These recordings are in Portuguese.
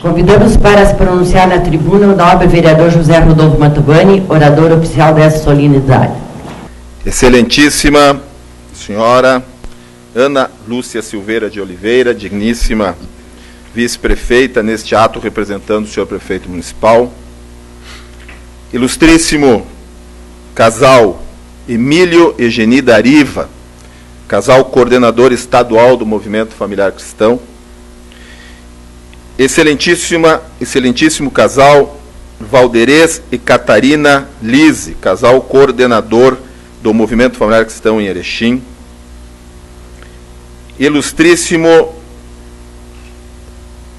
Convidamos para se pronunciar na tribuna o nobre vereador José Rodolfo Mantovani, orador oficial dessa solenidade. Excelentíssima senhora Ana Lúcia Silveira de Oliveira, digníssima vice-prefeita, neste ato representando o senhor prefeito municipal. Ilustríssimo casal Emílio e Geni Dariva, casal coordenador estadual do Movimento Familiar Cristão. Excelentíssimo casal Valderez e Catarina Lise, casal coordenador do Movimento Familiar Cristão em Erechim. Ilustríssimo,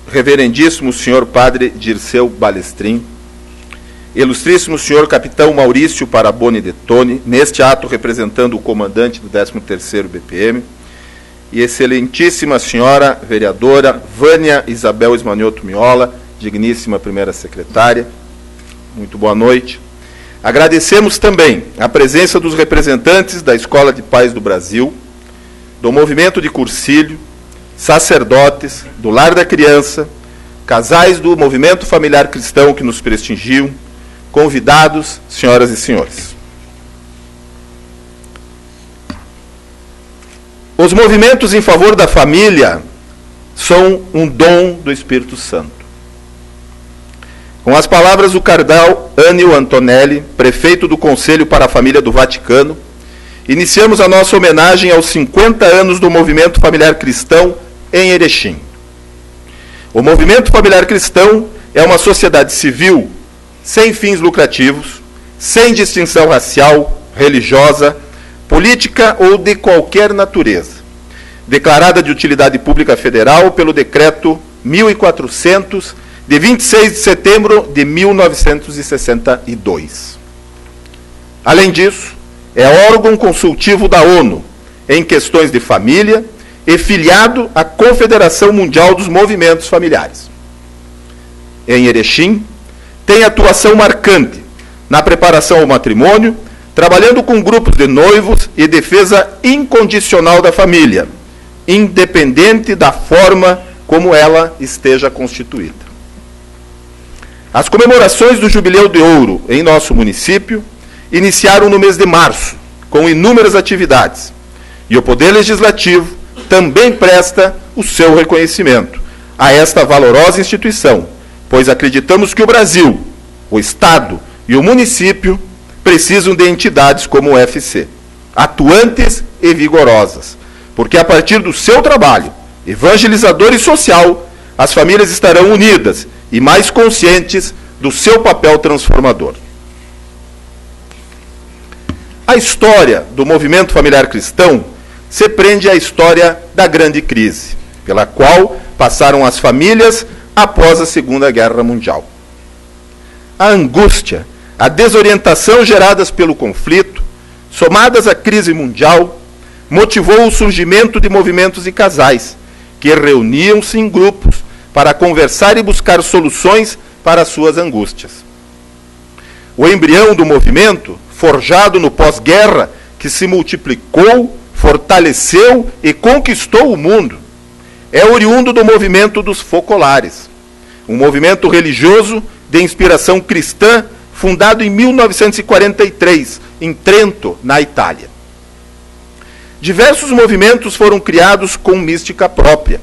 reverendíssimo senhor padre Dirceu Balestrin, ilustríssimo senhor capitão Maurício Paraboni de Tone, neste ato representando o comandante do 13º BPM, e excelentíssima senhora vereadora Vânia Isabel Esmanioto Miola, digníssima primeira secretária, muito boa noite. Agradecemos também a presença dos representantes da Escola de Pais do Brasil, do Movimento de Cursilho, sacerdotes, do Lar da Criança, casais do Movimento Familiar Cristão que nos prestigiam, convidados, senhoras e senhores. Os movimentos em favor da família são um dom do Espírito Santo. Com as palavras do cardeal Ânio Antonelli, prefeito do Conselho para a Família do Vaticano, iniciamos a nossa homenagem aos 50 anos do Movimento Familiar Cristão em Erechim. O Movimento Familiar Cristão é uma sociedade civil sem fins lucrativos, sem distinção racial, religiosa, política ou de qualquer natureza, declarada de utilidade pública federal pelo Decreto 1400, de 26 de setembro de 1962. Além disso, é órgão consultivo da ONU em questões de família e filiado à Confederação Mundial dos Movimentos Familiares. Em Erechim, tem atuação marcante na preparação ao matrimônio, trabalhando com grupos de noivos e defesa incondicional da família, independente da forma como ela esteja constituída. As comemorações do Jubileu de Ouro em nosso município iniciaram no mês de março, com inúmeras atividades, e o Poder Legislativo também presta o seu reconhecimento a esta valorosa instituição, pois acreditamos que o Brasil, o Estado e o município precisam de entidades como o UFC, atuantes e vigorosas, porque a partir do seu trabalho evangelizador e social, as famílias estarão unidas e mais conscientes do seu papel transformador. A história do movimento familiar cristão se prende à história da grande crise, pela qual passaram as famílias após a Segunda Guerra Mundial. A angústia, a desorientação geradas pelo conflito, somadas à crise mundial, motivou o surgimento de movimentos e casais, que reuniam-se em grupos para conversar e buscar soluções para suas angústias. O embrião do movimento, forjado no pós-guerra, que se multiplicou, fortaleceu e conquistou o mundo, é oriundo do movimento dos focolares, um movimento religioso de inspiração cristã fundado em 1943, em Trento, na Itália. Diversos movimentos foram criados com mística própria,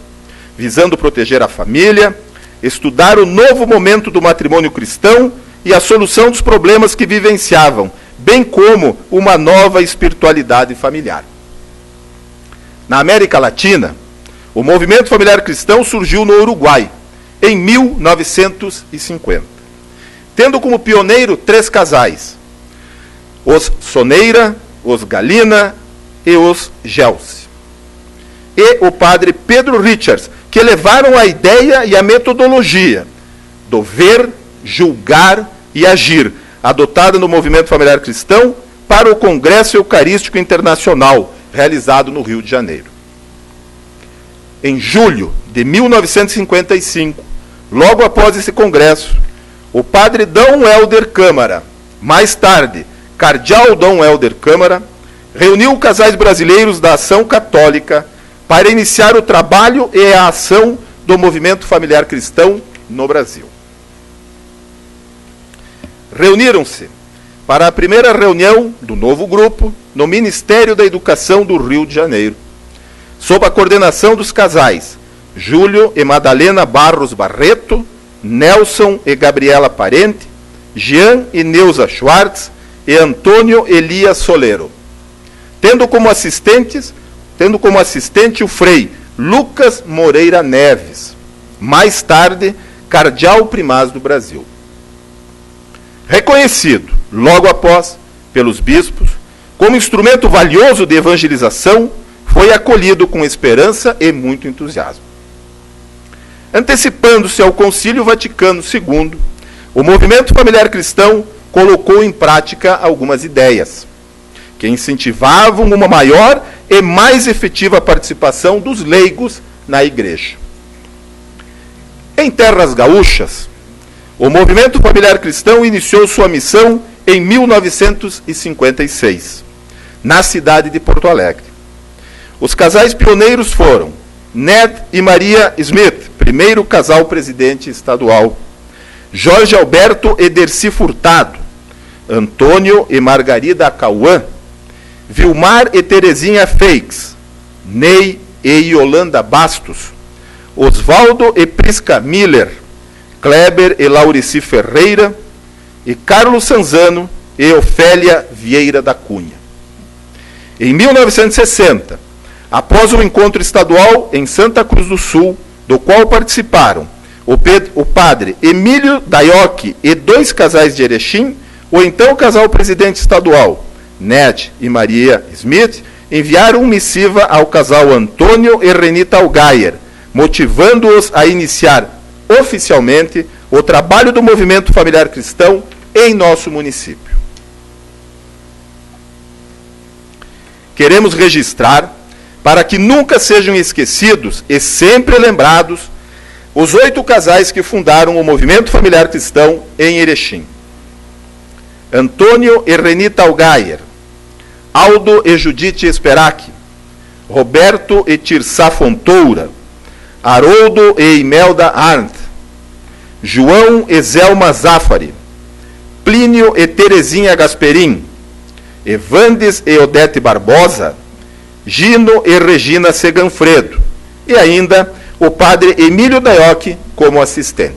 visando proteger a família, estudar o novo momento do matrimônio cristão e a solução dos problemas que vivenciavam, bem como uma nova espiritualidade familiar. Na América Latina, o movimento familiar cristão surgiu no Uruguai, em 1950, tendo como pioneiro 3 casais, os Soneira, os Galina e os Gelsi, e o padre Pedro Richards, que levaram a ideia e a metodologia do ver, julgar e agir, adotada no movimento familiar cristão, para o Congresso Eucarístico Internacional, realizado no Rio de Janeiro. Em julho de 1955, logo após esse congresso, o padre Dom Helder Câmara, mais tarde, cardeal Dom Helder Câmara, reuniu casais brasileiros da Ação Católica para iniciar o trabalho e a ação do movimento familiar cristão no Brasil. Reuniram-se para a primeira reunião do novo grupo no Ministério da Educação do Rio de Janeiro, sob a coordenação dos casais Júlio e Madalena Barros Barreto, Nelson e Gabriela Parente, Jean e Neuza Schwartz e Antônio Elias Solero, tendo como assistente o frei Lucas Moreira Neves, mais tarde cardeal primaz do Brasil. Reconhecido, logo após, pelos bispos, como instrumento valioso de evangelização, foi acolhido com esperança e muito entusiasmo. Antecipando-se ao Concílio Vaticano II, o movimento familiar cristão colocou em prática algumas ideias que incentivavam uma maior e mais efetiva participação dos leigos na igreja. Em terras gaúchas, o movimento familiar cristão iniciou sua missão em 1956, na cidade de Porto Alegre. Os casais pioneiros foram Ned e Maria Smith, primeiro casal presidente estadual, Jorge Alberto e Dercy Furtado, Antônio e Margarida Cauã, Vilmar e Terezinha Feix, Ney e Yolanda Bastos, Osvaldo e Prisca Miller, Kleber e Laurici Ferreira, e Carlos Sanzano e Ofélia Vieira da Cunha. Em 1960, após o encontro estadual em Santa Cruz do Sul, do qual participaram o padre Emílio Daioc e 2 casais de Erechim, o então casal presidente estadual, Ned e Maria Smith, enviaram missiva ao casal Antônio e Renita Algayer, motivando-os a iniciar oficialmente o trabalho do movimento familiar cristão em nosso município. Queremos registrar, para que nunca sejam esquecidos e sempre lembrados, os 8 casais que fundaram o movimento familiar cristão em Erechim. Antônio e Renita Algayer, Aldo e Judite Esperac, Roberto e Tirsá Fontoura, Haroldo e Imelda Arndt, João e Zelma Zafari, Plínio e Terezinha Gasperim, Evandes e Odete Barbosa, Gino e Regina Seganfredo, e ainda o padre Emílio Daioc como assistente.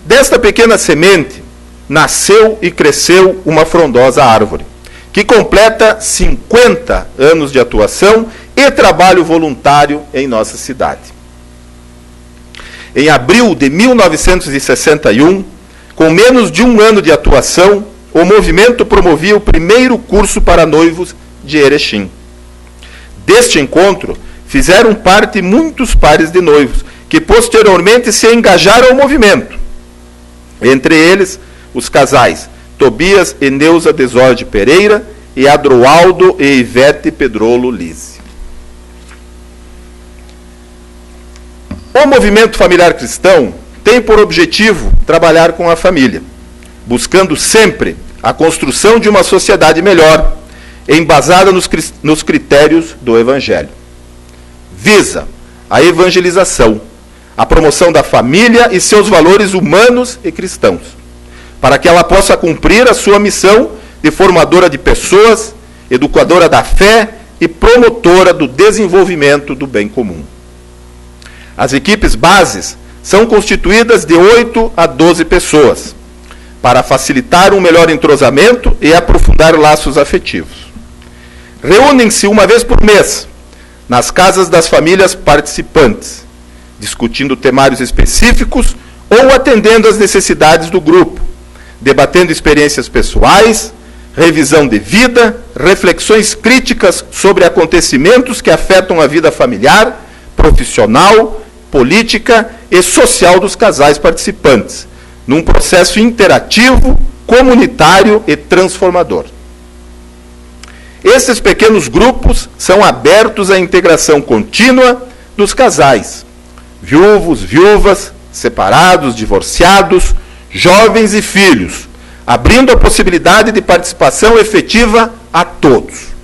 Desta pequena semente nasceu e cresceu uma frondosa árvore, que completa 50 anos de atuação e trabalho voluntário em nossa cidade. Em abril de 1961, com menos de 1 ano de atuação, o movimento promovia o primeiro curso para noivos de Erechim. Deste encontro, fizeram parte muitos pares de noivos, que posteriormente se engajaram ao movimento. Entre eles, os casais Tobias e Neuza Desorde Pereira e Adroaldo e Ivete Pedrolo Lise. O movimento familiar cristão tem por objetivo trabalhar com a família, buscando sempre a construção de uma sociedade melhor, embasada nos critérios do Evangelho. Visa a evangelização, a promoção da família e seus valores humanos e cristãos, para que ela possa cumprir a sua missão de formadora de pessoas, educadora da fé e promotora do desenvolvimento do bem comum. As equipes bases são constituídas de 8 a 12 pessoas, para facilitar um melhor entrosamento e aprofundar laços afetivos. Reúnem-se uma vez por mês, nas casas das famílias participantes, discutindo temários específicos ou atendendo às necessidades do grupo, debatendo experiências pessoais, revisão de vida, reflexões críticas sobre acontecimentos que afetam a vida familiar, profissional, política e social dos casais participantes, num processo interativo, comunitário e transformador. Esses pequenos grupos são abertos à integração contínua dos casais, viúvos, viúvas, separados, divorciados, jovens e filhos, abrindo a possibilidade de participação efetiva a todos.